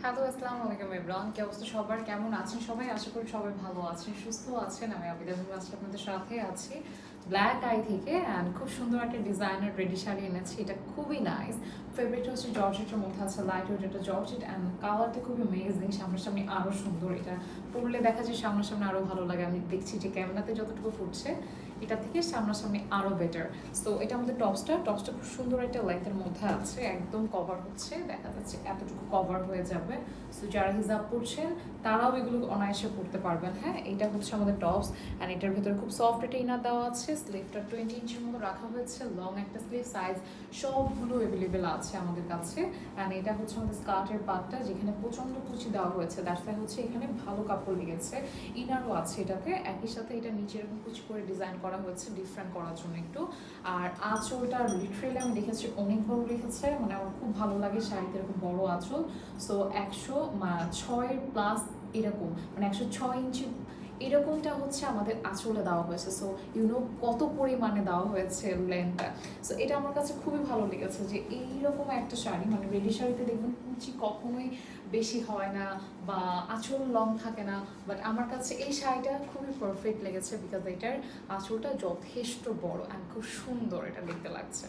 Hello, আসসালামু আলাইকুম everyone. কি অবস্থা সবার? কেমন আছেন সবাই? আশা করি সবাই ভালো আছেন, সুস্থ আছেন। আমি আবিদা নূর আজকে আপনাদের সাথে আছি ব্ল্যাক আই থেকে। অ্যান্ড খুব সুন্দর একটা ডিজাইনার রেডি শাড়ি এনেছি। এটা খুবই নাইস। ফেভারিট হচ্ছে জর্জেটের মধ্যে আছে লাইট ওয়েট, এটা জর্জেট অ্যান্ড কালারটা খুবই অ্যামেজিং। সামনাসামনি আরও সুন্দর। এটা পরলে দেখা যায় সামনাসামনি আরও ভালো লাগে। আমি দেখছি যে ক্যামেরাতে যতটুকু ফুটছে এটা থেকে সামনাসামনি আরও বেটার। সো এটা আমাদের টপসটা খুব সুন্দর একটা লেন্থের মধ্যে আছে, একদম কভার হচ্ছে, দেখা যাচ্ছে এতটুকু কভার হয়ে যাবে। সো যারা হিজাব পরছেন তারাও এগুলো অনায়াসে পরতে পারবেন। হ্যাঁ, এটা হচ্ছে আমাদের টপস অ্যান্ড এটার ভিতরে খুব সফট একটা ইনার দেওয়া আছে। স্লিভটা 20 ইঞ্চির মতো রাখা হয়েছে, লং একটা স্লিভ, সাইজ সবগুলো অ্যাভেলেবেল আছে আমাদের কাছে। অ্যান্ড এটা হচ্ছে আমাদের স্কার্টের পার্টটা, যেখানে প্রচণ্ড কুচি দেওয়া হয়েছে, দ্যাটস ওয়াই হচ্ছে এখানে ভালো কাপড় লেগেছে। ইনারও আছে এটাতে, একই সাথে এটা নিচে এরকম কুচি করে ডিজাইন করা হয়েছে ডিফারেন্ট করার জন্য একটু। আর আঁচলটা লিটারেলি আমি দেখেছি অনেক বড় রেখেছে, মানে আমার খুব ভালো লাগে শাড়িতে এরকম বড় আঁচল। সো 106 প্লাস এরকম, মানে 106 ইঞ্চি এরকমটা হচ্ছে আমাদের আঁচলে দেওয়া হয়েছে। সো কত পরিমাণে দেওয়া হয়েছে লেন্থটা। সো এটা আমার কাছে খুবই ভালো লেগেছে যে এইরকম একটা শাড়ি, মানে রেডি শাড়িতে দেখবেন কুচি কখনোই বেশি হয় না বা আঁচল লং থাকে না, বাট আমার কাছে এই শাড়িটা খুবই পারফেক্ট লেগেছে বিকজ এটার আঁচলটা যথেষ্ট বড় অ্যান্ড খুব সুন্দর এটা দেখতে লাগছে।